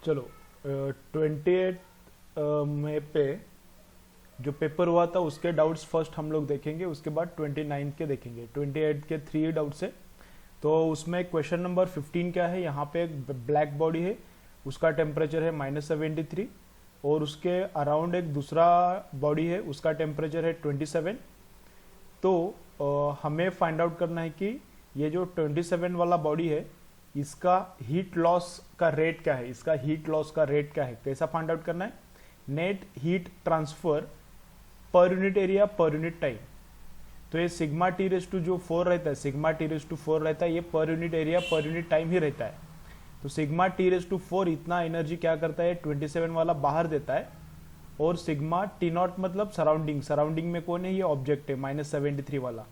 चलो 28 मई पे जो पेपर हुआ था उसके डाउट्स फर्स्ट हम लोग देखेंगे, उसके बाद 29 के देखेंगे। 28 के 3 डाउट्स है। तो उसमें क्वेश्चन नंबर 15 क्या है, यहाँ पे एक ब्लैक बॉडी है, उसका टेम्परेचर है -73 और उसके अराउंड एक दूसरा बॉडी है, उसका टेम्परेचर है 27। तो हमें फाइंड आउट करना है कि ये जो 27 वाला बॉडी है इसका हीट लॉस का रेट क्या है, इसका हीट लॉस का रेट क्या है। कैसा फाइंड आउट करना है, नेट हीट ट्रांसफर पर unit area per unit time. तो ये सिग्मा टी रेस टू जो 4 रहता है, सिग्मा टी रेस टू 4 रहता है, ये per unit area per unit time ही रहता है। तो सिग्मा टी रेस टू 4 इतना एनर्जी क्या करता है, 27 वाला बाहर देता है। और सिग्मा टी नॉट मतलब सराउंडिंग, सराउंडिंग में कौन है, ये ऑब्जेक्ट है -73 वाला।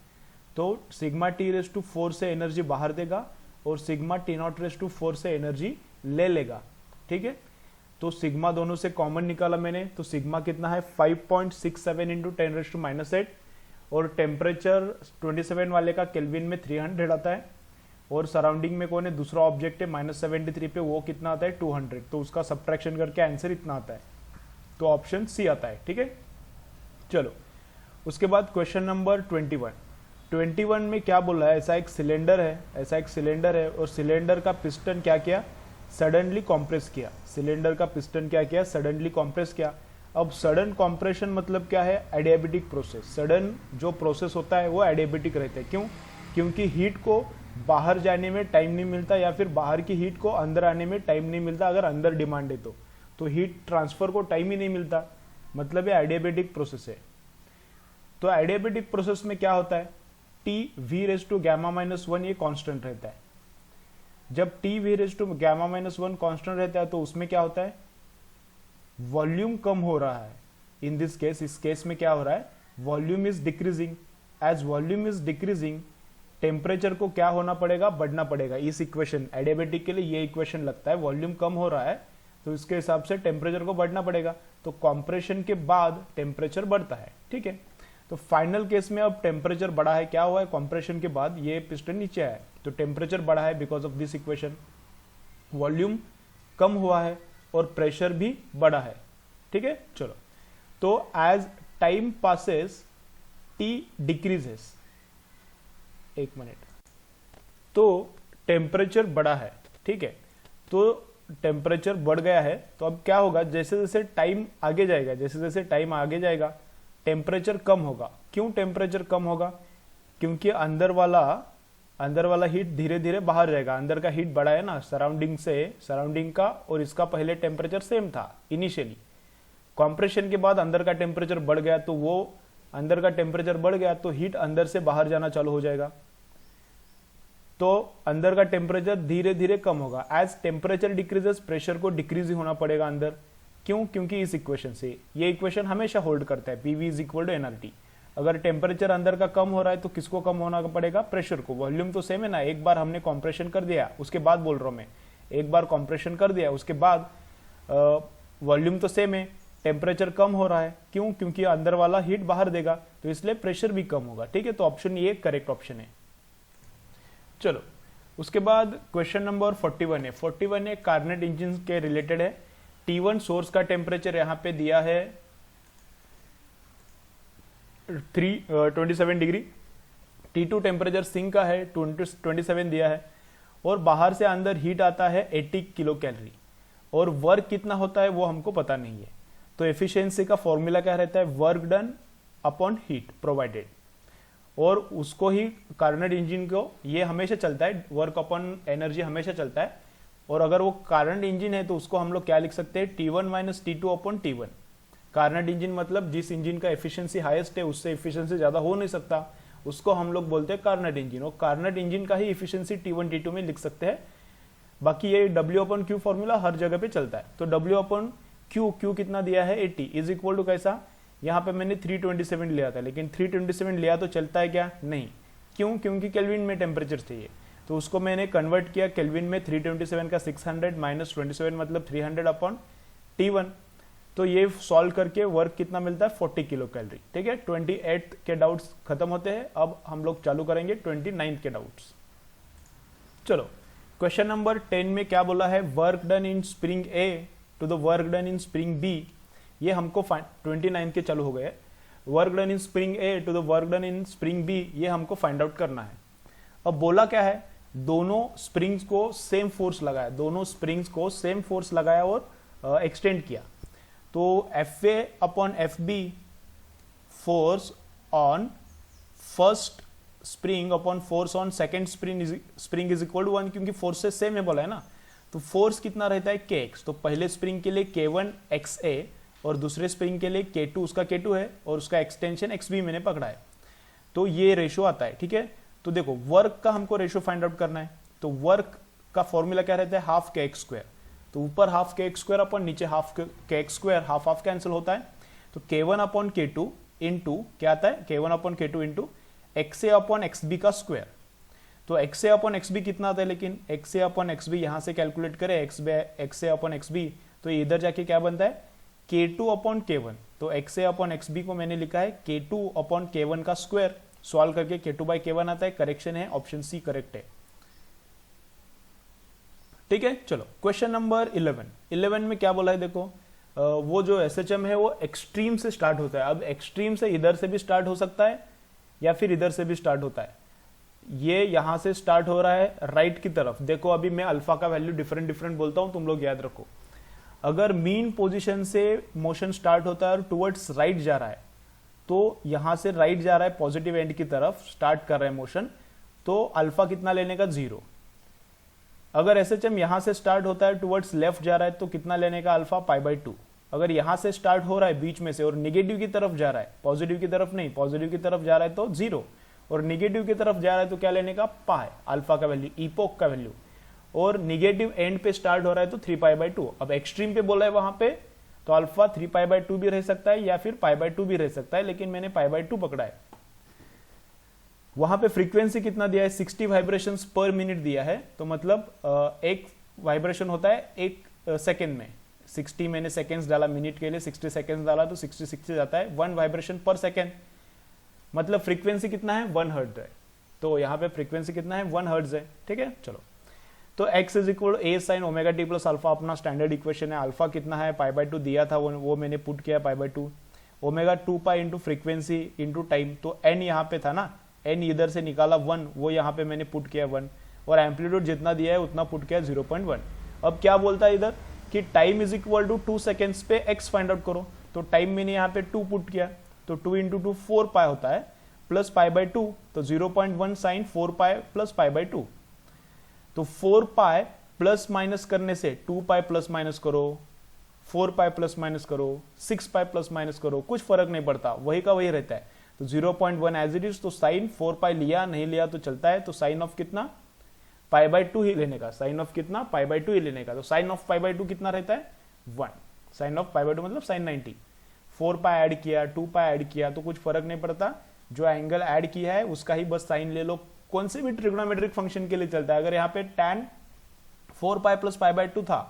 तो सिग्मा टी रेस टू 4 से एनर्जी बाहर देगा और sigma T not raise to 4 से एनर्जी ले लेगा। ठीक है, तो सिग्मा दोनों से कॉमन निकाला मैंने, तो सिग्मा कितना है 5.67 इंटू 10⁻⁸ और टेम्परेचर 27 वाले का केल्विन में 300 आता है और सराउंडिंग में कौन है, दूसरा ऑब्जेक्ट है -73 पे, वो कितना आता है 200। तो उसका सब्ट्रैक्शन करके आंसर इतना आता है, तो ऑप्शन सी आता है। ठीक है, चलो उसके बाद क्वेश्चन नंबर 21 में क्या बोला है, ऐसा एक सिलेंडर है, ऐसा एक सिलेंडर है और सिलेंडर का पिस्टन क्या किया, सडनली कॉम्प्रेस किया। सिलेंडर का पिस्टन क्या किया, सडनली कॉम्प्रेस किया। अब सडन कॉम्प्रेशन मतलब क्या है, एडियाबेटिक प्रोसेस। सडन जो प्रोसेस होता है वो एडियाबेटिक रहता है। क्यों, क्योंकि हीट को बाहर जाने में टाइम नहीं मिलता या फिर बाहर की हीट को अंदर आने में टाइम नहीं मिलता। अगर अंदर डिमांड है तो हीट ट्रांसफर को टाइम ही नहीं मिलता, मतलब ये एडियाबेटिक प्रोसेस है। तो एडियाबेटिक प्रोसेस में क्या होता है, T V raise to gamma -1 ये कांस्टेंट रहता है। जब T V raise to gamma -1 constant रहता है तो उसमें क्या होता है, वॉल्यूम कम हो रहा है। इन दिस केस, इस केस में क्या हो रहा है, volume is decreasing. As volume is decreasing, temperature को क्या होना पड़ेगा, बढ़ना पड़ेगा। इस इक्वेशन एडियाबेटिक के लिए ये इक्वेशन लगता है, वॉल्यूम कम हो रहा है तो इसके हिसाब से टेम्परेचर को बढ़ना पड़ेगा। तो कॉम्प्रेशन के बाद टेम्परेचर बढ़ता है। ठीक है, तो फाइनल केस में अब टेम्परेचर बढ़ा है, क्या हुआ है, कॉम्प्रेशन के बाद ये पिस्टन नीचे आया है तो टेम्परेचर बढ़ा है because of this equation. Volume कम हुआ है और प्रेशर भी बढ़ा है। ठीक है, चलो तो as time passes T decreases, एक मिनट, तो टेम्परेचर बढ़ा है। ठीक है, तो टेम्परेचर बढ़ गया है तो अब क्या होगा, जैसे जैसे टाइम आगे जाएगा, जैसे जैसे टाइम आगे जाएगा टेम्परेचर कम होगा। क्यों टेम्परेचर कम होगा, क्योंकि अंदर वाला हीट धीरे धीरे बाहर जाएगा। अंदर का हीट बढ़ा है ना सराउंडिंग से, सराउंडिंग का और इसका पहले टेम्परेचर सेम था इनिशियली। कॉम्प्रेशन के बाद अंदर का टेम्परेचर बढ़ गया, तो वो अंदर का टेम्परेचर बढ़ गया तो हीट अंदर से बाहर जाना चालू हो जाएगा। तो अंदर का टेम्परेचर धीरे धीरे कम होगा। एज टेम्परेचर डिक्रीजेस, प्रेशर को डिक्रीज ही होना पड़ेगा अंदर। क्यों, क्योंकि इस इक्वेशन से, ये इक्वेशन हमेशा होल्ड करता है, PV is equal to nRT। अगर टेम्परेचर अंदर का कम हो रहा है तो किसको कम होना पड़ेगा, प्रेशर को। वॉल्यूम तो सेम है ना, एक बार हमने कॉम्प्रेशन कर दिया, उसके बाद बोल रहा हूं मैं, एक बार कॉम्प्रेशन कर दिया उसके बाद वॉल्यूम तो सेम है, टेम्परेचर कम हो रहा है। क्यों, क्योंकि अंदर वाला हीट बाहर देगा तो इसलिए प्रेशर भी कम होगा। ठीक है, तो ऑप्शन ये करेक्ट ऑप्शन है। चलो उसके बाद क्वेश्चन नंबर 41 है। 41 है कार्नेट इंजन के रिलेटेड है। T1 सोर्स का टेम्परेचर यहां पे दिया है 27 डिग्री। T2 टेम्परेचर सिंक का है 27 दिया है और बाहर से अंदर हीट आता है 80 किलो कैलोरी और वर्क कितना होता है वो हमको पता नहीं है। तो एफिशिएंसी का फॉर्मूला क्या रहता है, work done upon heat provided, और उसको ही कार्नेट इंजन को ये हमेशा चलता है, वर्क अपॉन एनर्जी हमेशा चलता है। और अगर वो कार्नेट इंजन है तो उसको हम लोग क्या लिख सकते हैं, T1 - T2 upon T1। कार्नेट engine मतलब जिस इंजन का एफिशिएंसी हाईएस्ट है उससे एफिशिएंसी ज्यादा हो नहीं सकता, उसको हम लोग बोलते हैं कार्नेट इंजन। और कार्नेट इंजन का ही एफिशिएंसी T1 T2 में लिख सकते हैं। बाकी ये W अपॉन Q फॉर्मूला हर जगह पे चलता है। तो W अपॉन Q कितना दिया है 80 इज इक्वल टू कैसा, यहाँ पे मैंने 327 लिया था, लेकिन 327 लिया तो चलता है क्या, नहीं। क्यों, क्योंकि केल्विन में टेम्परेचर चाहिए, तो उसको मैंने कन्वर्ट किया केल्विन में। 327 का 600 माइनस 27 मतलब 300 अपॉन T1। तो ये सॉल्व करके वर्क कितना मिलता है 40 किलो कैलोरी। ठीक है, 28 के डाउट्स खत्म होते हैं। अब हम लोग चालू करेंगे 29 के डाउट्स। चलो क्वेश्चन नंबर 10 में क्या बोला है, work done in spring A to the work done in spring B, ये हमको 29 के चालू हो गए, work done in spring A to the work done in spring B, ये हमको फाइंड आउट करना है। अब बोला क्या है, दोनों स्प्रिंग्स को सेम फोर्स लगाया, दोनों स्प्रिंग्स को सेम फोर्स लगाया और एक्सटेंड किया। तो F A upon F B force on first spring upon force on second spring is equal to 1, क्योंकि फोर्स से सेम है बोला है ना। तो फोर्स कितना रहता है के एक्स, तो पहले स्प्रिंग के लिए k1 एक्स ए और दूसरे स्प्रिंग के लिए k2, उसका k2 है और उसका एक्सटेंशन एक्स बी मैंने पकड़ा है, तो ये रेशो आता है। ठीक है, तो देखो वर्क का हमको रेशो फाइंड आउट करना है, तो वर्क का फॉर्मूला क्या रहता है, हाफ के एक्स स्क्वायर, तो ऊपर हाफ के एक्स स्क्वायर अपन नीचे हाफ के x square, half half cancel होता है, तो k1 अपॉन k2 इंटू क्या आता है, k1 upon k2 into x A upon x B का स्क्वायर। तो x A upon x B कितना आता है, लेकिन x A upon x B यहां से कैलकुलेट करें x A upon x B, तो ये इधर जाके क्या बनता है, k2 अपॉन k1, तो x A upon x B को मैंने लिखा है k2 अपॉन k1 का स्क्वायर, सॉल्व करके k2 बाई k1 आता है, करेक्शन है, ऑप्शन सी करेक्ट है। ठीक है, चलो क्वेश्चन नंबर 11 में क्या बोला है, देखो वो जो एसएचएम है वो एक्सट्रीम से स्टार्ट होता है। अब एक्सट्रीम से इधर से भी स्टार्ट हो सकता है या फिर इधर से भी स्टार्ट होता है। ये यहां से स्टार्ट हो रहा है राइट की तरफ, देखो अभी मैं अल्फा का वैल्यू डिफरेंट बोलता हूं, तुम लोग याद रखो। अगर मीन पोजीशन से मोशन स्टार्ट होता है और टुवर्ड्स राइट जा रहा है, तो यहां से राइट जा रहा है पॉजिटिव एंड की तरफ स्टार्ट कर रहा है मोशन, तो अल्फा कितना लेने का, 0। अगर एसएचएम यहां से स्टार्ट होता है टुवर्ड्स लेफ्ट जा रहा है, तो कितना लेने का, अल्फा π/2। अगर यहां से स्टार्ट हो रहा है बीच में से और निगेटिव की तरफ जा रहा है, पॉजिटिव की तरफ नहीं, पॉजिटिव की तरफ जा रहा है तो 0, और निगेटिव की तरफ जा रहा है तो क्या लेने का, पाई, अल्फा का वैल्यू, इपोक का वैल्यू, और निगेटिव एंड पे स्टार्ट हो रहा है तो 3π/2। अब एक्सट्रीम पे बोला है वहां पे, तो अल्फा 3π/2 भी रह सकता है या फिर π/2 भी रह सकता है, लेकिन मैंने π/2 पकड़ा है। वहां पे फ्रीक्वेंसी कितना दिया है, 60 वाइब्रेशंस पर मिनट दिया है, तो मतलब एक वाइब्रेशन होता है एक सेकेंड में, 60 मैंने सेकेंड्स डाला, मिनट के लिए 60 सेकेंड्स डाला तो 60 जाता है 1 वाइब्रेशन पर सेकेंड, मतलब फ्रीक्वेंसी कितना है, 1 हर्ट्ज है। तो यहाँ पे फ्रीक्वेंसी कितना है, 1 हर्ट्ज है। ठीक है, चलो तो x is equal A sign omega T plus alpha अपना स्टैंडर्ड इक्वेशन है। अल्फा कितना है, π/2 दिया था, वो मैंने पुट किया π/2, omega 2π into frequency into time, तो n यहाँ पे था ना, n इधर से निकाला 1, वो यहाँ पे मैंने पुट किया 1, और एम्पलीट्यूड जितना दिया है उतना पुट किया 0.1। अब क्या बोलता है इधर कि time is equal to 2 seconds पे x फाइंड आउट करो, तो टाइम मैंने यहाँ पे 2 पुट किया, तो 2 इंटू 2 4π होता है, प्लस π/2, तो 0.1 साइन 4π प्लस π/2, तो 4π प्लस माइनस करने से 2π प्लस माइनस करो, 4π प्लस माइनस करो, 6π प्लस माइनस करो, कुछ फर्क नहीं पड़ता, वही का वही रहता है। तो 0.1 एज इट इज, तो साइन 4π लिया नहीं लिया तो चलता है, तो साइन ऑफ कितना, π/2 ही लेने का, साइन ऑफ कितना, π/2 ही लेने का, तो साइन ऑफ π/2 कितना रहता है, 1, साइन ऑफ π/2 मतलब साइन 90। 4π ऐड किया, 2π ऐड किया, तो कुछ फर्क नहीं पड़ता, जो एंगल ऐड किया है उसका ही बस साइन ले लो, कौन से भी ट्रिग्नोमेट्रिक फंक्शन के लिए चलता है। अगर यहाँ पे tan 4π प्लस π/2 था,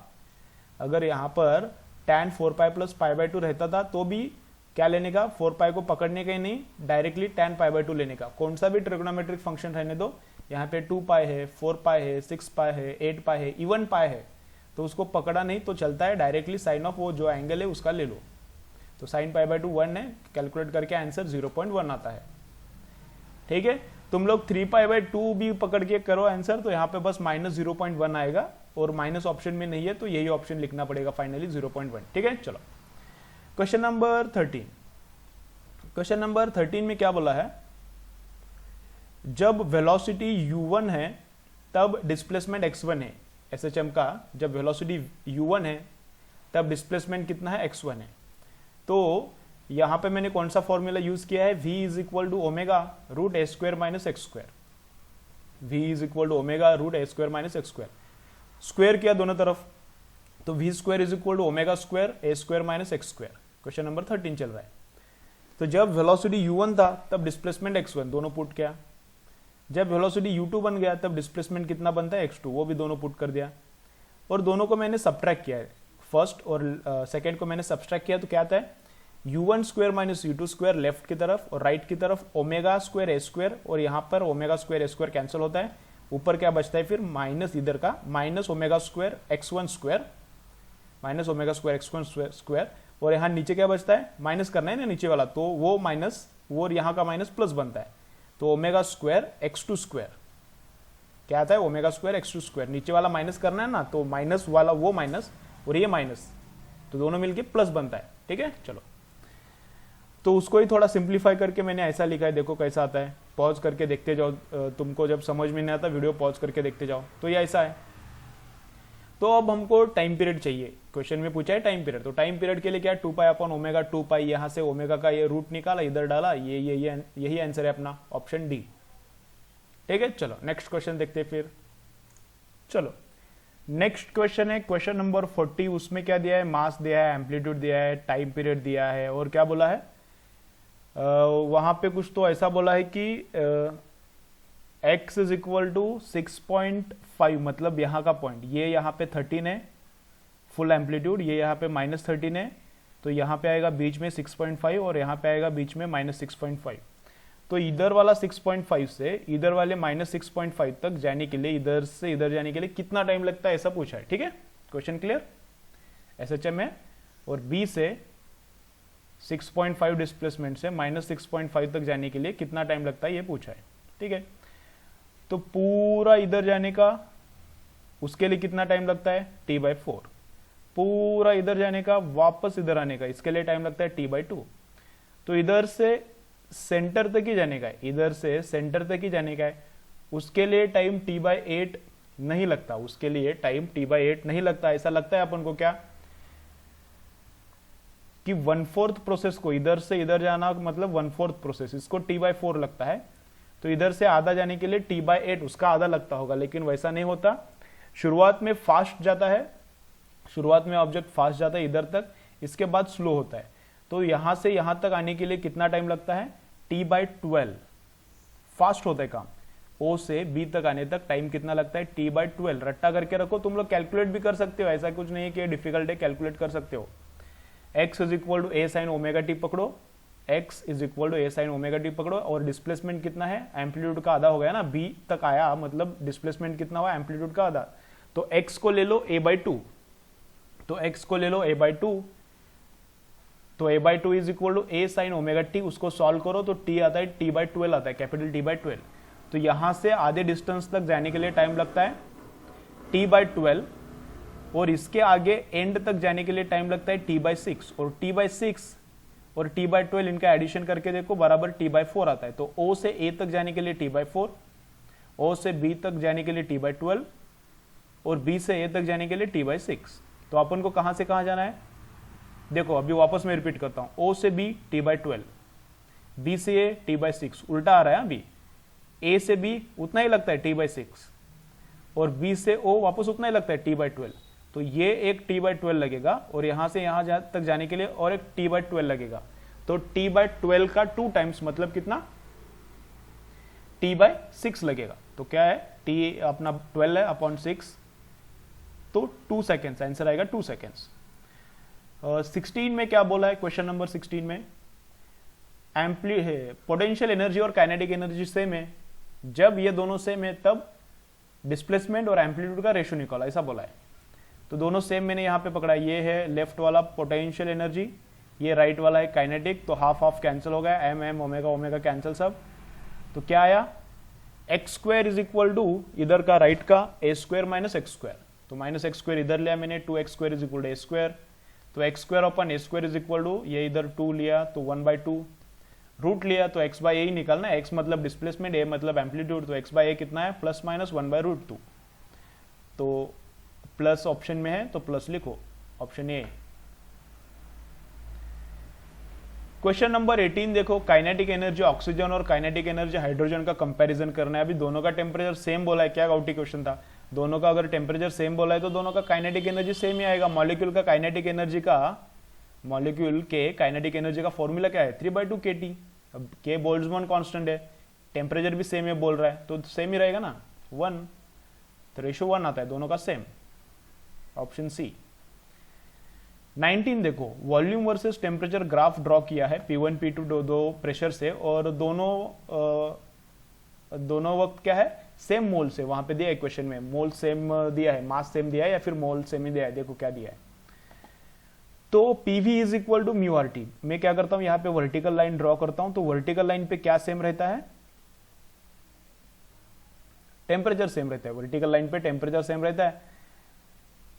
अगर यहाँ पर tan 4π प्लस π/2 रहता था, तो भी क्या लेने का, 4π को पकड़ने का ही नहीं, डायरेक्टली tan π/2 लेने का, कौन सा भी ट्रिग्नोमेट्रिक फंक्शन रहने दो। यहाँ पे 2π है, 4π है, 6π है, 8π है, इवन π है, तो उसको पकड़ा नहीं तो चलता है, डायरेक्टली साइन ऑफ वो जो एंगल है उसका ले लो, तो साइन π/2 1 है, कैलकुलेट करके आंसर 0.1 आता है। ठीक है, तुम लोग 3π/2 भी पकड़ के करो आंसर, तो यहाँ पे बस -0.1 आएगा, और माइनस ऑप्शन में नहीं है तो यही ऑप्शन लिखना पड़ेगा फाइनली 0.1। ठीक है, चलो क्वेश्चन नंबर 13। क्वेश्चन नंबर 13 में क्या बोला है, जब वेलोसिटी u1 है तब डिस्प्लेसमेंट x1 है। एसएचएम का जब वेलोसिटी u1 है तब डिस्प्लेसमेंट कितना है, x1 है। तो यहां पे मैंने कौन सा फॉर्मूला यूज किया है, v is equal to omega root A square minus x square, v is equal to omega root A square minus x square, square किया दोनों तरफ, तो v स्क्वायर is equal to omega square A square minus x square. Question number 13 चल रहा है। तो जब वेलोसिटी u1 था तब डिस्प्लेसमेंट x1 दोनों पुट किया, जब वेलोसिटी u2 बन गया तब डिस्प्लेसमेंट कितना बनता है, x2, वो भी दोनों पुट कर दिया, और दोनों को मैंने सब्ट्रैक्ट किया है, फर्स्ट और सेकेंड को मैंने सब्ट्रैक्ट किया, तो क्या आता है, u1 square minus u2 square left की तरफ और राइट की तरफ ओमेगा स्क्वायर ए स्क्वायर, और यहाँ पर omega square A square cancel होता है, ऊपर क्या बचता है फिर माइनस इधर का minus omega square x1 square minus omega square x1 square, और यहाँ नीचे क्या बचता है, माइनस करना है ना नीचे वाला, तो वो माइनस वो यहाँ का माइनस प्लस बनता है, तो ओमेगा स्क्वायर x2 स्क्वायर क्या आता है, ओमेगा स्क्वायर x2 स्क्वायर, नीचे वाला माइनस करना है ना, तो माइनस वाला वो माइनस और ये माइनस, तो दोनों मिलके प्लस बनता है। ठीक है, चलो तो उसको ही थोड़ा सिंप्लीफाई करके मैंने ऐसा लिखा है, देखो कैसा आता है, पॉज करके देखते जाओ, तुमको जब समझ में नहीं आता वीडियो पॉज करके देखते जाओ। तो ये ऐसा है। तो अब हमको टाइम पीरियड चाहिए, क्वेश्चन में पूछा है टाइम पीरियड, तो टाइम पीरियड के लिए क्या, 2 पाई अपॉन ओमेगा 2 पाई, यहाँ से ओमेगा का ये रूट निकाला, इधर डाला, यही आंसर है अपना, ऑप्शन डी। ठीक है, चलो नेक्स्ट क्वेश्चन देखते हैं फिर। चलो नेक्स्ट क्वेश्चन है क्वेश्चन नंबर 40। उसमें क्या दिया है, मास दिया है, एम्पलीट्यूड दिया है, टाइम पीरियड दिया है, और क्या बोला है वहां पे कुछ तो ऐसा बोला है कि x इज इक्वल टू 6.5, मतलब यहाँ का पॉइंट, ये यहाँ पे 13 है फुल एम्पलीट्यूड, ये यहाँ पे -13 है, तो यहाँ पे आएगा बीच में 6.5 और यहाँ पे आएगा बीच में -6.5। तो इधर वाला 6.5 से इधर वाले -6.5 तक जाने के लिए, इधर से इधर जाने के लिए कितना टाइम लगता है, ऐसा पूछा है। ठीक है, क्वेश्चन क्लियर, SHM है, और B से 6.5 डिस्प्लेसमेंट से -6.5 तक जाने के लिए कितना टाइम लगता है ये पूछा है। ठीक है, तो पूरा इधर जाने का उसके लिए कितना टाइम लगता है, T/4, पूरा इधर जाने का वापस इधर आने का इसके लिए टाइम लगता है T/2। तो इधर से सेंटर तक ही जाने का है, इधर से सेंटर तक ही जाने का है, उसके लिए टाइम T/8 नहीं लगता, उसके लिए टाइम T/8 नहीं लगता। ऐसा लगता है अपन को क्या कि 1/4 प्रोसेस को, इधर से इधर जाना मतलब 1/4 प्रोसेस, इसको T/4 लगता है, तो इधर से आधा जाने के लिए T/8 उसका आधा लगता होगा, लेकिन वैसा नहीं होता। शुरुआत में फास्ट जाता है, शुरुआत में ऑब्जेक्ट फास्ट जाता है इधर तक, इसके बाद स्लो होता है। तो यहां से यहां तक आने के लिए कितना टाइम लगता है, T/12 फास्ट होता है काम। O से B तक आने तक टाइम कितना लगता है, T/12। रट्टा करके रखो, तुम लोग कैलकुलेट भी कर सकते हो, ऐसा कुछ नहीं है कि डिफिकल्ट है, कैलकुलेट कर सकते हो। x is equal to a sine omega t पकड़ो, x is equal to a sine omega t पकड़ो, और डिस्प्लेसमेंट कितना है, एम्पलीट्यूड का आधा हो गया ना, B तक आया मतलब डिस्प्लेसमेंट कितना हुआ, एम्पलीट्यूड का आधा। तो x को ले लो a/2, तो x को ले लो a/2, तो a/2 is equal to a sine omega t, उसको सॉल्व करो तो t आता है T/12 आता है, कैपिटल T/12। तो यहां से आधे डिस्टेंस तक जाने के लिए टाइम लगता है T/12, और इसके आगे एंड तक जाने के लिए टाइम लगता है T/6, और T/6 और T/12 इनका एडिशन करके देखो बराबर T/4 आता है। तो O से A तक जाने के लिए T/4, O से B तक जाने के लिए T/12, और B से A तक जाने के लिए T/6। तो अपन को कहां से कहां जाना है, देखो अभी वापस मैं रिपीट करता हूं, O से B T/12, B से A T/6, उल्टा आ रहा है अभी, A से B उतना ही लगता है T/6, और B से O वापस उतना ही लगता है T/12। तो ये एक T/12 लगेगा, और यहां से यहां तक जाने के लिए और एक T/12 लगेगा। तो T/12 का 2 टाइम्स मतलब कितना, T/6 लगेगा। तो क्या है, T अपना 12 है अपॉन 6, तो 2 सेकेंड्स, आंसर आएगा 2 सेकेंड्स। 16 में क्या बोला है, क्वेश्चन नंबर 16 में पोटेंशियल एनर्जी और काइनेटिक एनर्जी सेम है, जब ये दोनों सेम है तब डिस्प्लेसमेंट और एम्पलीट्यूड का रेशियो निकाला, ऐसा बोला है। तो दोनों सेम मैंने यहाँ पे पकड़ा, ये है लेफ्ट वाला पोटेंशियल एनर्जी, ये राइट वाला है काइनेटिक, तो हाफ हाफ कैंसिल हो गया, m m omega omega cancel सब। तो क्या आया, x² इज इक्वल टू इधर का राइट का a² माइनस x², तो माइनस x² इधर लिया मैंने, 2x² is equal to a², तो x² upon a² is equal to ये इधर 2 लिया तो 1/2, रूट लिया तो x/a ही निकालना, x मतलब डिस्प्लेसमेंट, a मतलब एम्पलीट्यूड, तो x/a कितना है, प्लस माइनस 1/√2। तो प्लस ऑप्शन में है तो प्लस लिखो, ऑप्शन ए। क्वेश्चन नंबर 18 देखो, काइनेटिक एनर्जी ऑक्सीजन और काइनेटिक एनर्जी हाइड्रोजन का कंपैरिजन करना है। अभी दोनों का टेम्परेचर सेम बोला है, क्या गाउटी क्वेश्चन था, दोनों का अगर टेम्परेचर सेम बोला है तो दोनों का काइनेटिक एनर्जी सेम ही आएगा। मॉलिक्यूल का काइनेटिक एनर्जी का, मॉलिक्यूल के काइनेटिक एनर्जी का फॉर्मूला क्या है, 3/2 kT। अब के बोल्ट्जमान कांस्टेंट है, टेम्परेचर भी सेम है बोल रहा है, तो सेम ही रहेगा ना, 1, तो रेशियो 1 आता है दोनों का सेम, ऑप्शन सी। 19 देखो, volume versus temperature graph draw किया है, P1 P2 दो प्रेशर से, और दोनों दोनों वक्त क्या है, सेम मोल से, वहां पे दिया इक्वेशन में मोल सेम दिया है, मास सेम दिया है या फिर मोल सेम ही दिया है, देखो क्या दिया है। तो PV is equal to mu RT। मैं क्या करता हूं, यहाँ पे वर्टिकल लाइन ड्रॉ करता हूं, तो वर्टिकल लाइन पे क्या सेम रहता है, टेम्परेचर सेम रहता है, वर्टिकल लाइन पे टेम्परेचर सेम रहता है।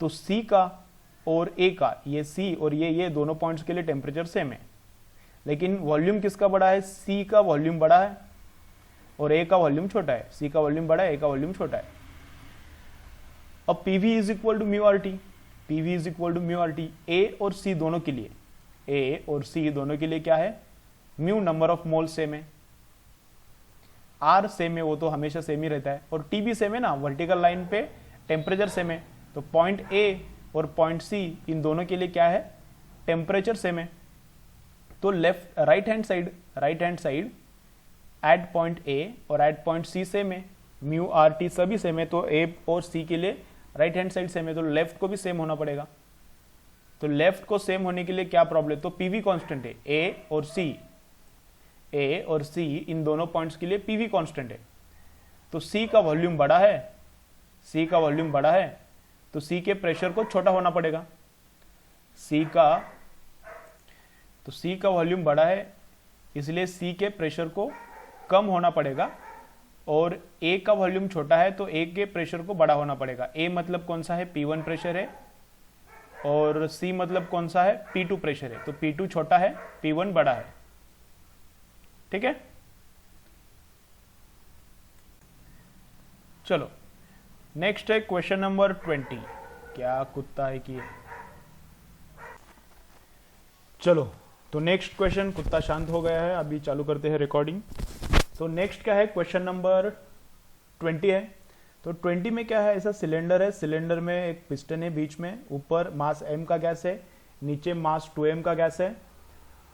तो C का और A का, ये C और ये दोनों पॉइंट्स के लिए टेम्परेचर सेम है, लेकिन वॉल्यूम किसका बड़ा है, C का वॉल्यूम बड़ा है और A का वॉल्यूम छोटा है। C का वॉल्यूम बड़ा है, A का वॉल्यूम छोटा है। अब PV is equal to mu RT, PV is equal to mu RT। A और C दोनों के लिए, A और C दोनों के लिए क्या है, mu number of mole same है, R सेम है, वो तो हमेशा सेम ही रहता है, और T भी सेम है ना, वर्टिकल लाइन पे टेम्परेचर सेम है। तो पॉइंट A और पॉइंट C इन दोनों के लिए क्या है, टेम्परेचर सेम है। तो left right hand side at point A और एट पॉइंट C सेम है, म्यू RT सभी सेम है, तो A और C के लिए राइट हैंड साइड सेम है, तो लेफ्ट को भी सेम होना पड़ेगा। तो लेफ्ट को सेम होने के लिए क्या प्रॉब्लम, तो PV कांस्टेंट है, A और C इन दोनों पॉइंट्स के लिए PV कांस्टेंट है। तो C का वॉल्यूम बड़ा है, तो C के प्रेशर को छोटा होना पड़ेगा। C का वॉल्यूम बड़ा है, इसलिए C के प्रेशर को कम होना पड़ेगा, और A का वॉल्यूम छोटा है तो A के प्रेशर को बड़ा होना पड़ेगा। A मतलब कौन सा है, P1 प्रेशर है, और C मतलब कौन सा है, P2 प्रेशर है। तो P2 छोटा है, P1 बड़ा है, ठीक है। चलो नेक्स्ट है क्वेश्चन नंबर 20। क्या कुत्ता है कि, चलो तो नेक्स्ट क्वेश्चन, कुत्ता शांत हो गया है, अभी चालू करते हैं रिकॉर्डिंग। तो नेक्स्ट क्या है, क्वेश्चन नंबर 20 है। तो 20 में क्या है, ऐसा सिलेंडर है, सिलेंडर में एक पिस्टन है बीच में, ऊपर मास m का गैस है, नीचे मास 2m का गैस है,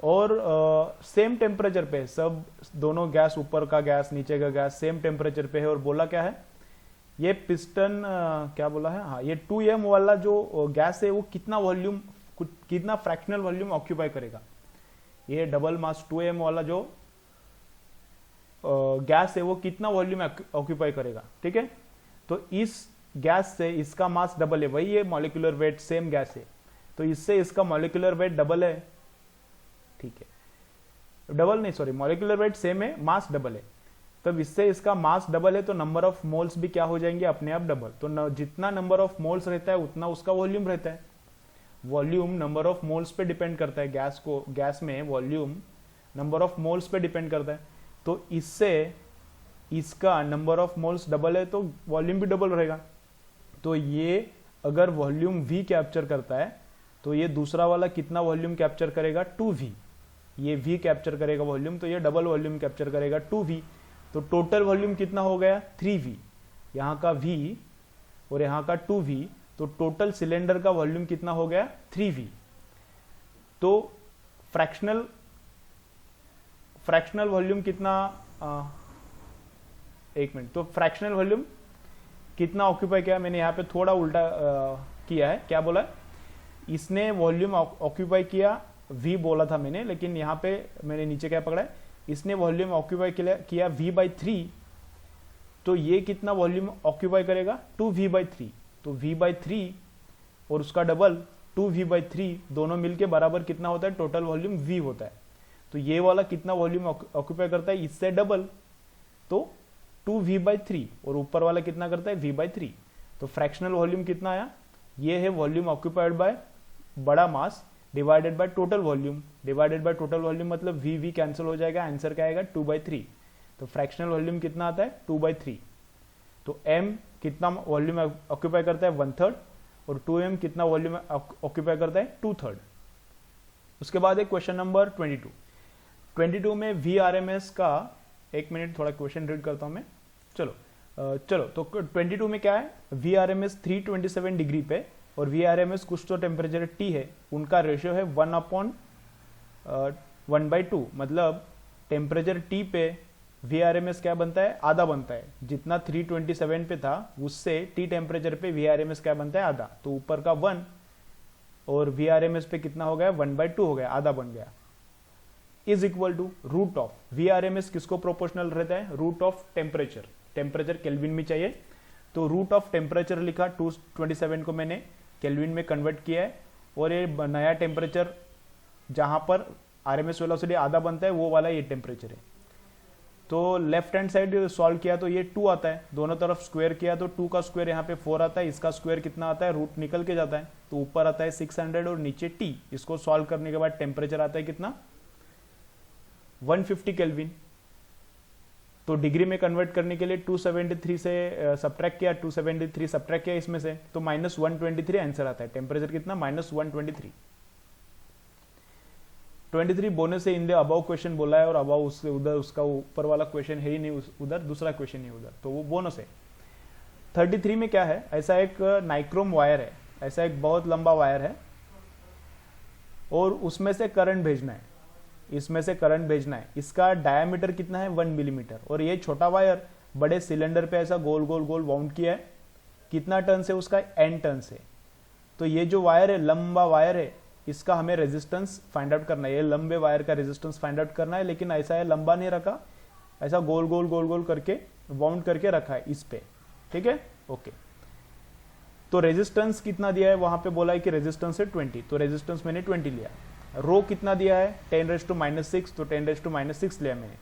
और सेम टेम्परेचर पे सब दोनों गैस, ऊपर का गैस नीचे का गैस सेम टेम्परेचर पे है। और बोला क्या है, ये पिस्टन क्या बोला है, हाँ, ये 2m वाला जो गैस है वो कितना वॉल्यूम, कितना फ्रैक्शनल वॉल्यूम ऑक्यूपाई करेगा। ये डबल मास 2m वाला जो गैस है वो कितना वॉल्यूम ऑक्यूपाई करेगा, ठीक है। तो इस गैस से इसका मास डबल है, वही है मॉलिक्यूलर वेट, सेम गैस है, तो इससे इसका मॉलिक्यूलर वेट डबल है, ठीक है, डबल नहीं सॉरी, मॉलिक्यूलर वेट सेम है, मास डबल है। तब इससे इसका मास डबल है तो नंबर ऑफ मोल्स भी क्या हो जाएंगे, अपने आप डबल। तो जितना नंबर ऑफ मोल्स रहता है उतना उसका वॉल्यूम रहता है। वॉल्यूम नंबर ऑफ मोल्स पे डिपेंड करता है, गैस में वॉल्यूम नंबर ऑफ मोल्स पे डिपेंड करता है। तो इससे इसका नंबर ऑफ मोल्स डबल है तो वॉल्यूम भी डबल रहेगा। तो ये अगर वॉल्यूम V कैप्चर करता है तो ये दूसरा वाला कितना वॉल्यूम कैप्चर करेगा, 2V। ये V कैप्चर करेगा वॉल्यूम, तो ये डबल वॉल्यूम कैप्चर करेगा 2V। तो टोटल वॉल्यूम कितना हो गया, 3V। यहाँ का V और यहाँ का 2V, तो टोटल सिलेंडर का वॉल्यूम कितना हो गया, 3V। तो फ्रैक्शनल वॉल्यूम कितना, एक मिनट, तो फ्रैक्शनल वॉल्यूम कितना ऑक्यूपाई किया, मैंने यहाँ पे थोड़ा उल्टा किया है। क्या बोला, इसने वॉल्यूम ऑक्यूपाई किया, V बोला था मैंने, लेकिन यहाँ पे मैंने नीचे क्या पकड़ा है, इसने वॉल्यूम ऑक्यूपाई किया V/3। तो ये कितना वॉल्यूम ऑक्यूपाई करेगा, 2V/3। तो V/3 और उसका डबल 2V/3 दोनों मिलके बराबर कितना होता है, टोटल वॉल्यूम V होता है। तो ये वाला कितना वॉल्यूम ऑक्यूपाई करता है, इससे डबल, तो 2V/3, और ऊपर वाला कितना करता है, V/3। तो फ्रैक्शनल वॉल्यूम कितना आया, ये है वॉल्यूम ऑक्यूपाइड बाय बड़ा mass divided by total volume, divided by total volume मतलब V कैंसिल हो जाएगा, आंसर क्या आएगा, 2/3। तो फ्रैक्शनल वॉल्यूम कितना आता है, 2/3। तो M कितना वॉल्यूम ऑक्यूपाई करता है, 1/3, और 2M कितना वॉल्यूम ऑक्यूपाई करता है, 2/3। उसके बाद एक क्वेश्चन नंबर 22 में VRMS का, एक मिनट थोड़ा क्वेश्चन रीड करता हूं मैं। चलो तो 22 में क्या है, VRMS 327 डिग्री पे और VRMS कुछ तो टेम्परेचर T है, उनका रेशियो है 1/2, मतलब टेम्परेचर T पे VRMS क्या बनता है, आधा बनता है। जितना 327 पे था उससे T टेम्परेचर पे VRMS क्या बनता है, आधा। तो ऊपर का 1 और VRMS पे कितना हो गया, 1/2 हो गया, आधा बन गया। Is equal to root of VRMS किसको प्रोपोर्शनल रहता है, root of temperature, temperature kelvin में चाहिए तो रूट ऑफ टेम्परेचर लिखा, 227 को मैंने केल्विन में कन्वर्ट किया है और ये नया टेम्परेचर जहां पर RMS वेलोसिटी आधा बनता है वो वाला ये टेम्परेचर है। तो लेफ्ट हैंड साइड सॉल्व किया तो ये 2 आता है, दोनों तरफ स्क्वायर किया तो 2 का स्क्वायर यहाँ पे 4 आता है, इसका स्क्वायर कितना आता है, रूट निकल के जाता है तो ऊपर आता है 600 और नीचे T। इसको सॉल्व करने के बाद टेम्परेचर आता है कितना, 150 केल्विन। तो डिग्री में कन्वर्ट करने के लिए 273 से सब्ट्रैक्ट किया, 273 सब्ट्रैक्ट किया इसमें से तो -123 आंसर आता है। टेम्परेचर कितना, -123। 23 बोनस है इन द अबाउ क्वेश्चन बोला है और अबाउ उससे उधर उसका ऊपर वाला क्वेश्चन है ही नहीं, उधर दूसरा क्वेश्चन है उधर, तो वो बोनस है। 33 में क्या है, ऐसा एक नाइक्रोम वायर है, ऐसा एक बहुत लंबा वायर है और उसमें से करंट भेजना है, इसमें से करंट भेजना है। इसका डायमीटर कितना है, 1 मिलीमीटर और ये छोटा वायर बड़े सिलेंडर पे ऐसा गोल गोल गोल वाउंड किया है। कितना टन से, उसका N टन से। तो ये जो वायर है, लंबा वायर है, इसका हमें रेजिस्टेंस फाइंड आउट करना है। ये लंबे वायर का रेजिस्टेंस फाइंड आउट करना है, लेकिन ऐसा है लंबा नहीं रखा, ऐसा गोल गोल गोल गोल करके वाउंड करके रखा है इस पे, ठीक है, ओके। तो रेजिस्टेंस कितना दिया है, वहां पे बोला है कि रेजिस्टेंस है 20, तो रेजिस्टेंस मैंने 20 लिया। रो कितना दिया है, 10⁻⁻⁶, तो 10⁻⁻⁶ लिया मैंने।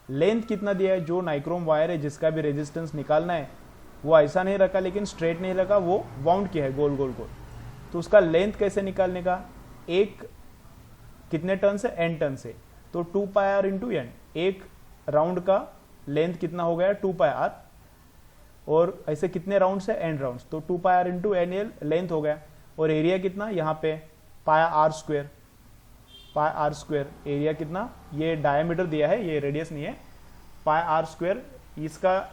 लेंथ कितना दिया है, जो नाइक्रोम वायर है जिसका भी रेजिस्टेंस निकालना है वो ऐसा नहीं रखा, लेकिन स्ट्रेट नहीं रखा, वो वाउंड किया है गोल गोल गोल। तो उसका लेंथ कैसे निकालने का, एक कितने टन से, N टन से, तो 2πr इंटू N, एक राउंड का लेंथ कितना हो गया, 2πr, और ऐसे कितने राउंड से, N राउंड, तो 2πr इंटू N ये लेंथ हो गया। और एरिया कितना, यहाँ पे πr square, πr square area कितना, ये डायमीटर दिया है, ये रेडियस नहीं है, πr स्क्वायर, इसका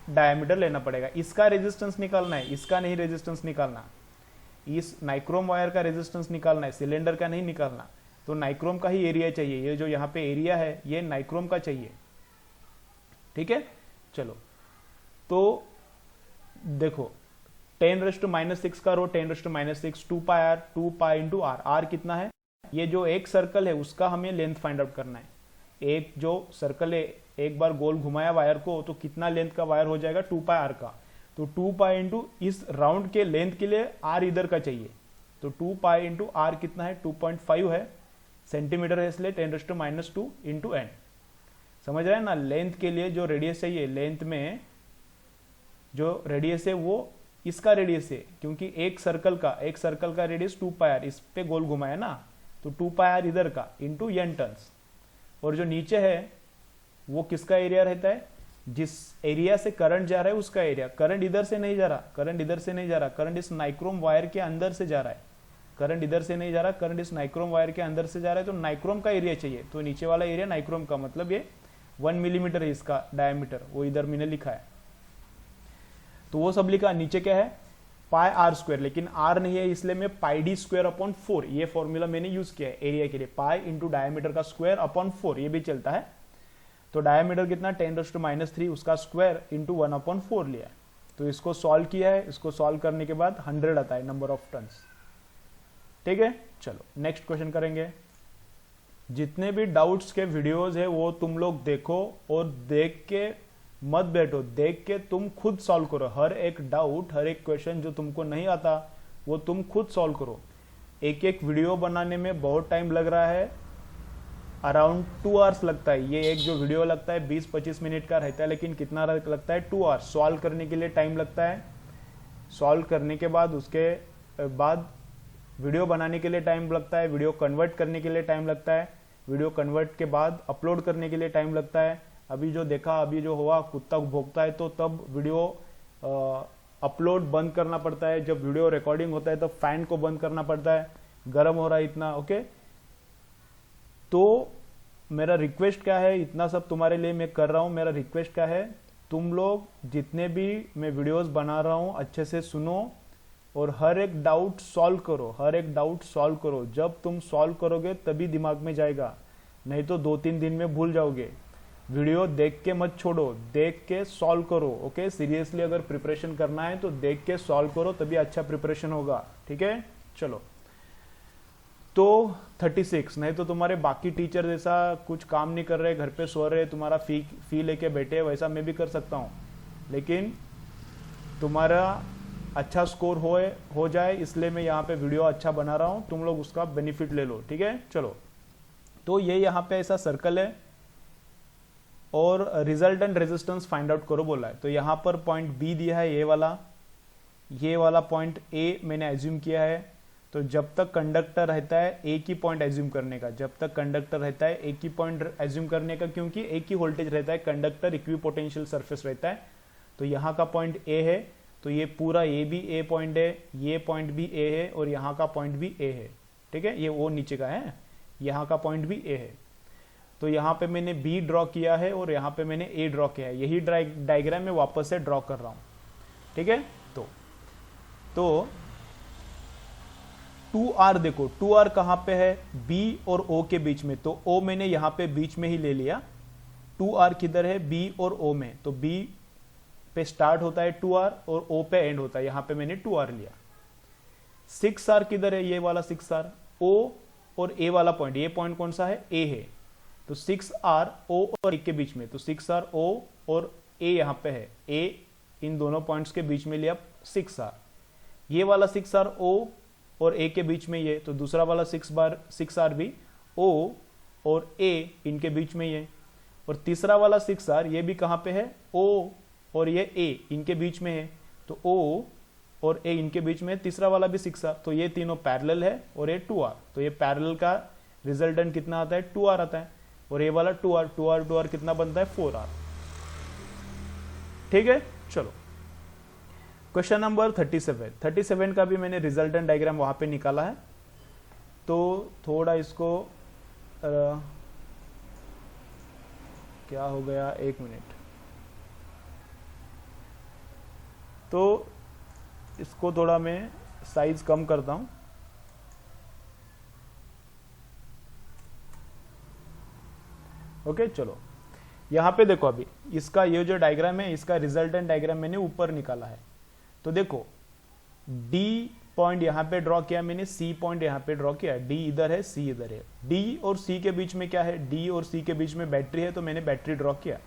डायमीटर लेना पड़ेगा। इसका रेजिस्टेंस निकालना है, इसका नहीं रेजिस्टेंस निकालना, इस नाइक्रोम वायर का रेजिस्टेंस निकालना है, सिलेंडर का नहीं निकालना। तो नाइक्रोम का ही एरिया चाहिए, ये जो यहाँ पे एरिया है ये नाइक्रोम का चाहिए, ठीक है। चलो तो देखो 10⁻⁻⁶ का रो 10⁻⁻⁶, 2πr, 2π इंटू आर, आर कितना है, ये जो एक सर्कल है उसका हमें लेंथ फाइंड आउट करना है। एक जो सर्कल है, एक बार गोल घुमाया वायर को तो कितना लेंथ का वायर हो जाएगा, 2πr का। तो 2π इंटू इस राउंड के लेंथ के लिए r इधर का चाहिए, तो 2π इंटू आर कितना है, 2.5 है, सेंटीमीटर है, इसलिए 10⁻² इंटू N। समझ रहे हैं ना, लेंथ के लिए जो रेडियस चाहिए, लेंथ में जो रेडियस है वो इसका रेडियस है, क्योंकि एक सर्कल का रेडियस 2πr, इस पे गोल घुमाया ना, तो 2πr इधर का इंटू N टन्स। और जो नीचे है वो किसका एरिया रहता है, जिस एरिया से करंट जा रहा है उसका एरिया। करंट इधर से नहीं जा रहा, करंट इधर से नहीं जा रहा, करंट इस नाइक्रोम वायर के अंदर से जा रहा है, करंट इधर से नहीं जा रहा, करंट इस नाइक्रोम वायर के अंदर से जा रहा है, तो नाइक्रोम का एरिया चाहिए। तो नीचे वाला एरिया नाइक्रोम का, मतलब ये 1 मिलीमीटर है इसका डायमीटर, वो इधर मैंने लिखा है, तो वो सब लिखा। नीचे क्या है, πr स्क्वायर, लेकिन r नहीं है इसलिए मैं πd²/4, ये फॉर्मूला मैंने यूज किया है एरिया के लिए, पाई इंटू डायमीटर का स्क्वायर अपॉन 4, ये भी चलता है। तो डायमीटर कितना, 10⁻³ उसका स्क्वायर इंटू 1/4 लिया है। तो इसको सॉल्व किया है, इसको सॉल्व करने के बाद 100 आता है नंबर ऑफ टन्स, ठीक है। चलो नेक्स्ट क्वेश्चन करेंगे। जितने भी डाउट्स के वीडियोस है वो तुम लोग देखो और देख के मत बैठो, देख के तुम खुद सॉल्व करो। हर एक डाउट, हर एक क्वेश्चन जो तुमको नहीं आता वो तुम खुद सॉल्व करो। एक एक वीडियो बनाने में बहुत टाइम लग रहा है, अराउंड 2 आवर्स लगता है। ये एक जो वीडियो लगता है 20-25 मिनट का रहता है, लेकिन कितना लगता है, 2 आवर्स। सॉल्व करने के लिए टाइम लगता है, सॉल्व करने के बाद उसके बाद वीडियो बनाने के लिए टाइम लगता है, वीडियो कन्वर्ट करने के लिए टाइम लगता है, वीडियो कन्वर्ट के बाद अपलोड करने के लिए टाइम लगता है। अभी जो देखा, अभी जो हुआ, कुत्ता भौंकता है तो तब वीडियो अपलोड बंद करना पड़ता है, जब वीडियो रिकॉर्डिंग होता है तब फैन को बंद करना पड़ता है, गर्म हो रहा है इतना, ओके। तो मेरा रिक्वेस्ट क्या है, इतना सब तुम्हारे लिए मैं कर रहा हूं, मेरा रिक्वेस्ट क्या है, तुम लोग जितने भी मैं वीडियोस बना रहा हूं अच्छे से सुनो और हर एक डाउट सॉल्व करो, हर एक डाउट सॉल्व करो। जब तुम सॉल्व करोगे तभी दिमाग में जाएगा, नहीं तो 2-3 दिन में भूल जाओगे। वीडियो देख के मत छोड़ो, देख के सॉल्व करो, ओके। सीरियसली अगर प्रिपरेशन करना है तो देख के सॉल्व करो, तभी अच्छा प्रिपरेशन होगा, ठीक है। चलो तो 36, नहीं तो तुम्हारे बाकी टीचर जैसा कुछ काम नहीं कर रहे, घर पे सो रहे, तुम्हारा फी लेके बैठे, वैसा मैं भी कर सकता हूँ, लेकिन तुम्हारा अच्छा स्कोर हो जाए इसलिए मैं यहाँ पे वीडियो अच्छा बना रहा हूँ, तुम लोग उसका बेनिफिट ले लो, ठीक है। चलो, तो ये यहाँ पे ऐसा सर्कल है और रिजल्टेंट रेजिस्टेंस फाइंड आउट करो बोला है। तो यहाँ पर पॉइंट बी दिया है, ये वाला पॉइंट ए मैंने एज्यूम किया है। तो जब तक कंडक्टर रहता है एक ही पॉइंट एज्यूम करने का, जब तक कंडक्टर रहता है एक ही पॉइंट एज्यूम करने का, क्योंकि एक ही वोल्टेज रहता है, कंडक्टर इक्विपोटेंशियल सरफेस रहता है। तो यहाँ का पॉइंट ए है, तो ये पूरा ये भी ए पॉइंट है, ये पॉइंट भी ए है और यहाँ का पॉइंट भी ए है, ठीक है। ये वो नीचे का है, यहाँ का पॉइंट भी ए है। तो यहाँ पे मैंने बी ड्रॉ किया है और यहाँ पे मैंने ए ड्रॉ किया है, यही डायग्राम में वापस से ड्रॉ कर रहा हूँ, ठीक है। तो 2R देखो, 2R कहाँ पे है, B और O के बीच में, तो O मैंने यहाँ पे बीच में ही ले लिया। 2R किधर है, B और O में, तो B पे स्टार्ट होता है 2R और O पे एंड होता है, यहाँ पे मैंने 2R लिया। 6R किधर है, ये वाला 6R, O और A वाला पॉइंट, ये पॉइंट कौन सा है, A है, तो 6R O और A के बीच में, तो 6R O और A यहाँ पे है, A इन दोनों पॉइंट्स के बीच में लिया 6R। ये वाला 6R O और A के बीच में ये, तो दूसरा वाला 6R भी O और A इनके बीच में ये, और तीसरा वाला 6R ये भी कहाँ पे है, O और ये A इनके बीच में है, तो O और A इनके बीच में, तीसरा वाला भी 6R, तो ये तीनों पैरेलल है और ये 2R, तो ये पैरेलल का रिजल्टेंट कितना आता है, 2R आता है, और ये वाला 2R कितना बनता है, 4R, ठीक है। चलो, क्वेश्चन नंबर 37 का भी मैंने रिजल्टेंट डायग्राम वहां पे निकाला है, तो थोड़ा इसको क्या हो गया, 1 मिनट, तो इसको थोड़ा मैं साइज कम करता हूं। ओके, चलो यहां पे देखो, अभी इसका ये जो डायग्राम है, इसका रिजल्टेंट डायग्राम मैंने ऊपर निकाला है। तो देखो, D पॉइंट यहां पे ड्रॉ किया मैंने, C पॉइंट यहां पे ड्रॉ किया, D इधर है, C इधर है। D और C के बीच में क्या है, D और C के बीच में बैटरी है, तो मैंने बैटरी ड्रॉ किया।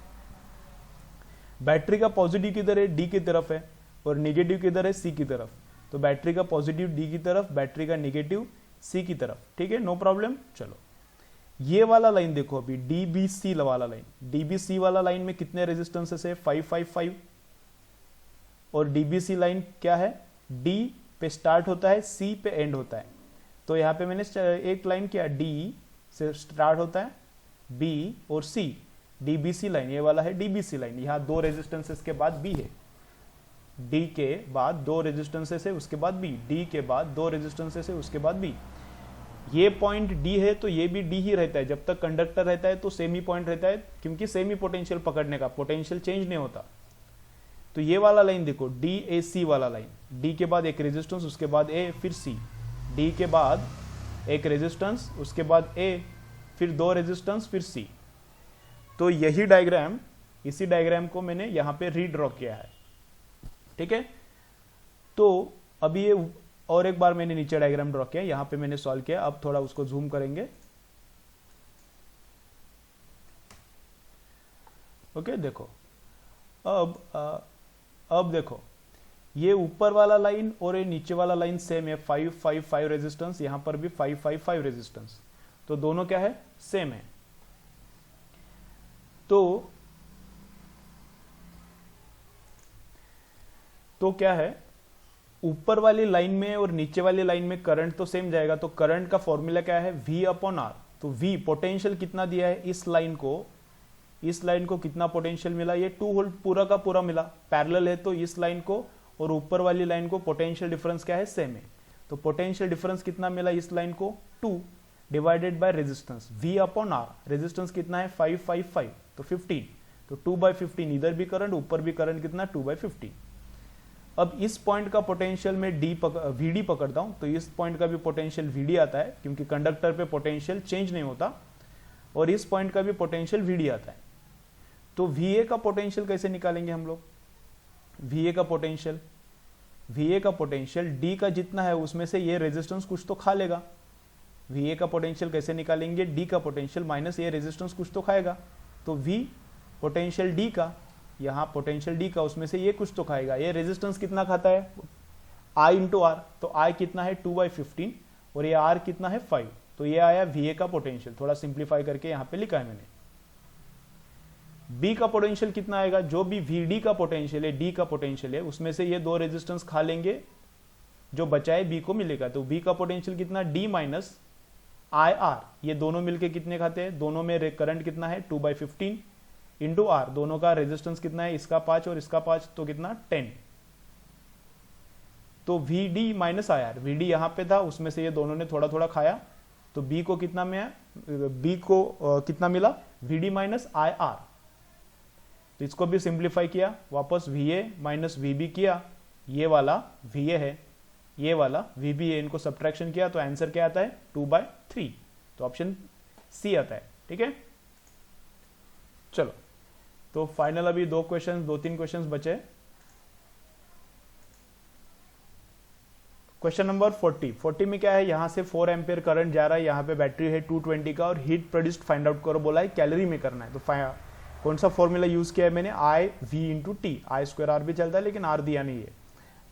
बैटरी का पॉजिटिव किधर है, D की तरफ है, और निगेटिव किधर है, C की तरफ। तो बैटरी का पॉजिटिव D की तरफ, बैटरी का निगेटिव C की तरफ, ठीक है, नो प्रॉब्लम। चलो, ये वाला लाइन देखो, अभी DBC वाला लाइन, DBC वाला लाइन में कितने रेजिस्टेंसेस है, 555, और DBC लाइन क्या है, D पे स्टार्ट होता है, C पे एंड होता है। तो यहाँ पे मैंने एक लाइन किया, D से स्टार्ट होता है, B और C, DBC लाइन, ये वाला है DBC लाइन। यहाँ 2 रेजिस्टेंसेस के बाद B है, D के बाद 2 रेजिस्टेंसेस है, उसके बाद B, D के बाद 2 रेजिस्टेंसेस है, उसके बाद B। ये पॉइंट D है, तो ये भी D ही रहता है, जब तक कंडक्टर रहता है तो सेम ही पॉइंट रहता है, क्योंकि सेम ही पोटेंशियल पकड़ने का, पोटेंशियल चेंज नहीं होता। तो ये वाला लाइन देखो, DAC वाला लाइन, D के बाद एक रेजिस्टेंस, उसके बाद A, फिर C, D के बाद एक रेजिस्टेंस, उसके बाद A, फिर 2 रेजिस्टेंस, फिर C। तो यही डायग्राम, इसी डायग्राम को मैंने यहां पे रीड्रॉ किया है, ठीक है। तो अभी ये और एक बार मैंने नीचे डायग्राम ड्रॉ किया, यहां पे मैंने सॉल्व किया। अब थोड़ा उसको जूम करेंगे, ओके। देखो, अब देखो, ये ऊपर वाला लाइन और ये नीचे वाला लाइन सेम है, 555 रेजिस्टेंस, यहां पर भी 555 रेजिस्टेंस, तो दोनों क्या है, सेम है। तो क्या है, ऊपर वाली लाइन में और नीचे वाली लाइन में करंट तो सेम जाएगा, तो करंट का फॉर्मूला क्या है, V/R। तो V पोटेंशियल कितना दिया है, इस लाइन को कितना पोटेंशियल मिला, ये 2 वोल्ट पूरा का पूरा मिला, पैरेलल है, तो इस लाइन को और ऊपर वाली लाइन को पोटेंशियल डिफरेंस क्या है, सेम है। तो पोटेंशियल डिफरेंस कितना मिला इस लाइन को, 2 divided by resistance, V/R। Resistance कितना है, 555, तो 15, तो 2/15, इधर भी करंट, ऊपर भी करंट, कितना, 2/15। अब इस पॉइंट का पोटेंशियल में VD पकड़ता हूं, तो इस पॉइंट का भी पोटेंशियल VD आता है, क्योंकि कंडक्टर पे पोटेंशियल चेंज नहीं होता, और इस पॉइंट का भी पोटेंशियल VD आता है। तो VA का पोटेंशियल कैसे निकालेंगे हम लोग, VA का पोटेंशियल D का जितना है उसमें से ये रेजिस्टेंस कुछ तो खा लेगा, VA का पोटेंशियल कैसे निकालेंगे, D का पोटेंशियल माइनस ये रेजिस्टेंस कुछ तो खाएगा, तो V पोटेंशियल D का, यहाँ पोटेंशियल D का, उसमें से ये कुछ तो खाएगा। ये रेजिस्टेंस कितना खाता है, I इंटू आर, तो I कितना है 2/15 और ये R कितना है 5, तो ये आया VA का पोटेंशियल। थोड़ा सिंप्लीफाई करके यहाँ पे लिखा है मैंने। B का पोटेंशियल कितना आएगा, जो भी VD का पोटेंशियल है, D का पोटेंशियल है, उसमें से ये दो रेजिस्टेंस खा लेंगे, जो बचाए B को मिलेगा। तो B का पोटेंशियल कितना, D माइनस IR, ये दोनों मिलके कितने खाते हैं, दोनों में करंट कितना है 2/15 इंटू R, दोनों का रेजिस्टेंस कितना है, इसका 5 और इसका 5, तो कितना 10। तो VD माइनस IR, VD यहां पे था, उसमें से ये दोनों ने थोड़ा थोड़ा खाया, तो B को कितना में B को कितना मिला, VD माइनस IR। तो इसको भी सिंप्लीफाई किया, वापस VA माइनस VB किया, ये वाला VA है, ये वाला VB है, इनको सब्ट्रैक्शन किया, तो आंसर क्या आता है 2/3, तो ऑप्शन सी आता है। ठीक है, चलो तो फाइनल अभी दो तीन क्वेश्चंस बचे। क्वेश्चन नंबर 40 में क्या है, यहां से 4 एम्पियर करंट जा रहा है, यहाँ पे बैटरी है 220 का और हीट प्रोड्यूस्ड फाइंड आउट करो बोला है, कैलोरी में करना है। तो कौन सा फॉर्मूला यूज किया है मैंने, I V into t, I square R भी चलता है लेकिन आर दिया नहीं है।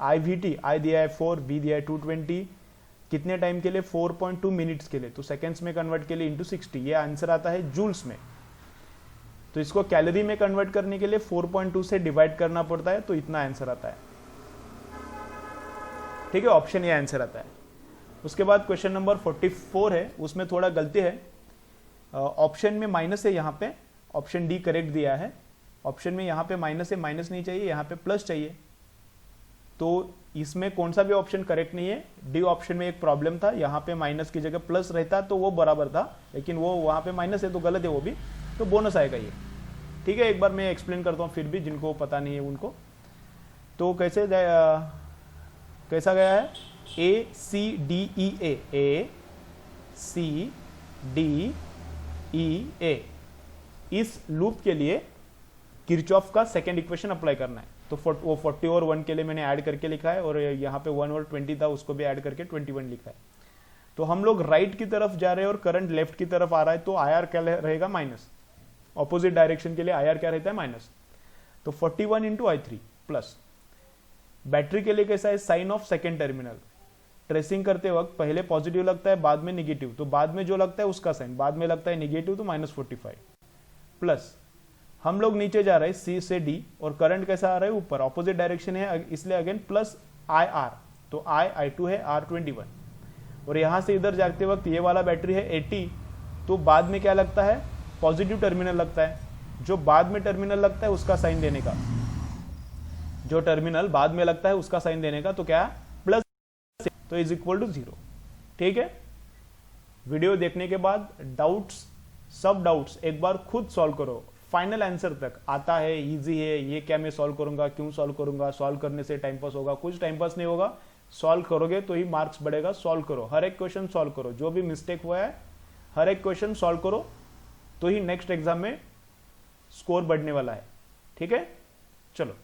I V T, I दिया है 4, V दिया है 220, कितने टाइम के लिए 4.2 मिनट्स के लिए, तो सेकेंड्स में कन्वर्ट के लिए इंटू 60, ये आंसर आता है जूल्स में। तो इसको कैलोरी में कन्वर्ट करने के लिए 4.2 से डिवाइड करना पड़ता है, तो इतना आंसर आता है। ठीक है, ऑप्शन ये आंसर आता है। उसके बाद क्वेश्चन नंबर 44 है, उसमें थोड़ा गलती है, ऑप्शन में माइनस है, यहाँ पे ऑप्शन डी करेक्ट दिया है, ऑप्शन में यहाँ पे माइनस है, माइनस नहीं चाहिए, यहाँ पे प्लस चाहिए, तो इसमें कौन सा भी ऑप्शन करेक्ट नहीं है। डी ऑप्शन में एक प्रॉब्लम था, यहाँ पे माइनस की जगह प्लस रहता तो वो बराबर था, लेकिन वो वहाँ पे माइनस है तो गलत है वो भी, तो बोनस आएगा ये। ठीक है, एक बार मैं एक्सप्लेन करता हूँ फिर भी, जिनको पता नहीं है उनको। तो कैसा गया है, A C D E A, इस लूप के लिए किरचॉफ का सेकेंड इक्वेशन अप्लाई करना है। तो वो 40 और 1 के लिए मैंने ऐड करके लिखा है, और यहाँ पे 1 और 20 था उसको भी ऐड करके 21 लिखा है। तो हम लोग राइट की तरफ जा रहे हैं और करंट लेफ्ट की तरफ आ रहा है, तो IR क्या रहेगा, माइनस। ऑपोजिट डायरेक्शन के लिए IR क्या रहता है, माइनस। तो 41 इंटू I3 प्लस। बैटरी के लिए कैसा है, sign of second terminal, tracing करते वक्त पहले पॉजिटिव लगता है, बाद में निगेटिव, तो बाद में जो लगता है उसका साइन, बाद में लगता है निगेटिव, तो -45 प्लस। हम लोग नीचे जा रहे हैं C से D, और करंट कैसा आ रहा है, ऊपर, ऑपोजिट डायरेक्शन है, इसलिए अगेन प्लस IR, तो I2 है R21, और यहां से इधर जाते वक्त ये वाला बैटरी है 80, तो बाद में क्या लगता है, पॉजिटिव टर्मिनल लगता है। जो बाद में टर्मिनल लगता है उसका साइन देने का, जो टर्मिनल बाद में लगता है उसका साइन देने का, तो क्या प्लस, तो इज इक्वल टू 0। ठीक है, वीडियो देखने के बाद डाउट्स, सब डाउट्स एक बार खुद सॉल्व करो, फाइनल आंसर तक आता है, इजी है, ये क्या मैं सॉल्व करूंगा, क्यों सॉल्व करूंगा, सॉल्व करने से टाइम पास होगा, कुछ टाइम पास नहीं होगा, सॉल्व करोगे तो ही मार्क्स बढ़ेगा। सॉल्व करो, हर एक क्वेश्चन सॉल्व करो, जो भी मिस्टेक हुआ है हर एक क्वेश्चन सॉल्व करो, तो ही नेक्स्ट एग्जाम में स्कोर बढ़ने वाला है। ठीक है, चलो।